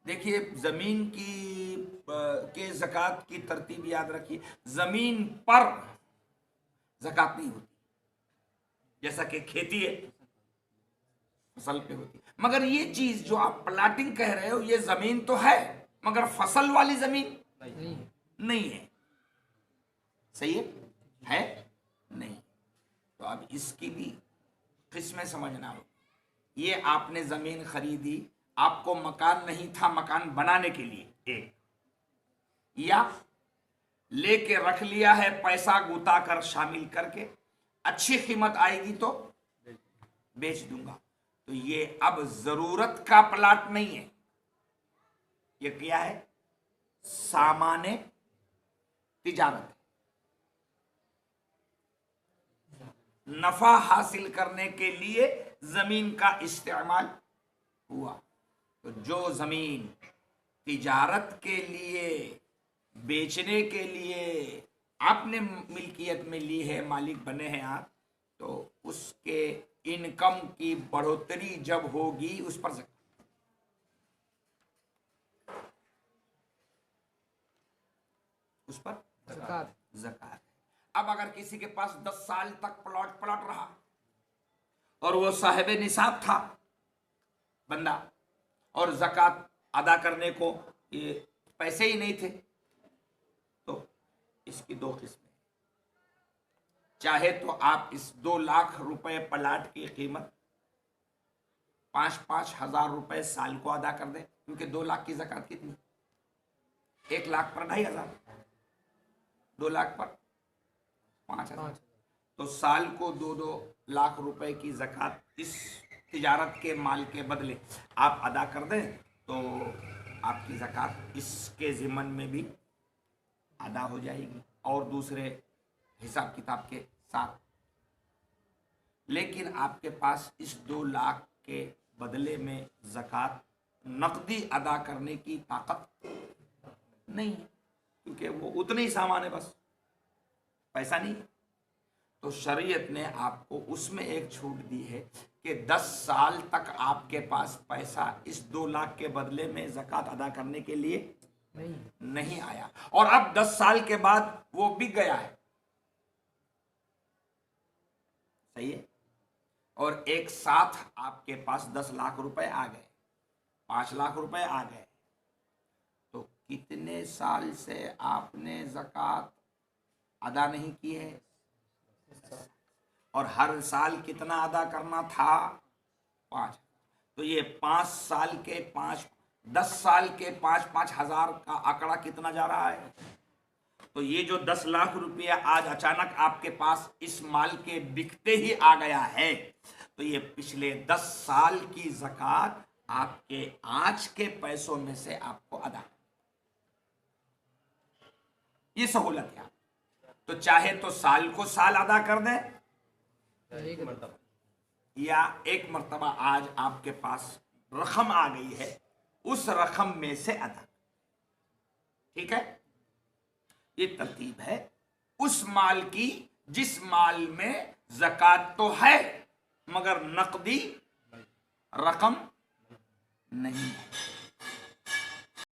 देखिए जमीन की के ज़कात की तरतीब याद रखिए, जमीन पर ज़कात नहीं होती, जैसा कि खेती है फसल पे होती। मगर ये चीज जो आप प्लाटिंग कह रहे हो, ये जमीन तो है मगर फसल वाली जमीन नहीं है। सही है नहीं। तो अब इसकी भी किस्में समझना हो। ये आपने जमीन खरीदी, आपको मकान नहीं था मकान बनाने के लिए, एक, या लेके रख लिया है पैसा गुता कर शामिल करके, अच्छी कीमत आएगी तो बेच दूंगा। तो ये अब जरूरत का प्लाट नहीं है, ये क्या है? सामान्य तिजारत है। नफा हासिल करने के लिए जमीन का इस्तेमाल हुआ। तो जो जमीन तिजारत के लिए, बेचने के लिए आपने मिल्कियत में ली है, मालिक बने हैं आप, तो उसके इनकम की बढ़ोतरी जब होगी उस पर ज़कात है। अब अगर किसी के पास 10 साल तक प्लॉट रहा और वो साहिब निसाब था बंदा, और ज़कात अदा करने को ये पैसे ही नहीं थे, तो इसकी दो किस्में। चाहे तो आप इस 2 लाख रुपए प्लाट की कीमत 5-5 हजार रुपए साल को अदा कर दें, क्योंकि 2 लाख की ज़कात कितनी? 1 लाख पर 2,500, 2 लाख पर 5,000, तो साल को 2-2 लाख रुपए की ज़कात इस तिजारत के माल के बदले आप अदा कर दें, तो आपकी ज़कात इसके ज़िम्मन में भी अदा हो जाएगी और दूसरे हिसाब किताब के साथ। लेकिन आपके पास इस 2 लाख के बदले में ज़कात नकदी अदा करने की ताकत नहीं है, क्योंकि वो उतने ही सामान है, बस पैसा नहीं है। तो शरीयत ने आपको उसमें एक छूट दी है कि 10 साल तक आपके पास पैसा इस 2 लाख के बदले में ज़कात अदा करने के लिए नहीं आया, और अब 10 साल के बाद वो बिक गया है। सही है। और एक साथ आपके पास 10 लाख रुपए आ गए, 5 लाख रुपए आ गए, तो कितने साल से आपने ज़कात अदा नहीं की है? और हर साल कितना अदा करना था? 5। तो ये 5 साल के 10 साल के 5-5 हजार का आंकड़ा कितना जा रहा है? तो ये जो 10 लाख रुपया आज अचानक आपके पास इस माल के बिकते ही आ गया है, तो ये पिछले 10 साल की ज़कात आपके आज के पैसों में से आपको अदा, ये सहूलत है। तो चाहे तो साल को साल अदा कर दें, या एक मर्तबा आज आपके पास रकम आ गई है, उस रकम में से अदा। ठीक है, ये तरतीब है उस माल की जिस माल में ज़कात तो है मगर नकदी रकम नहीं है।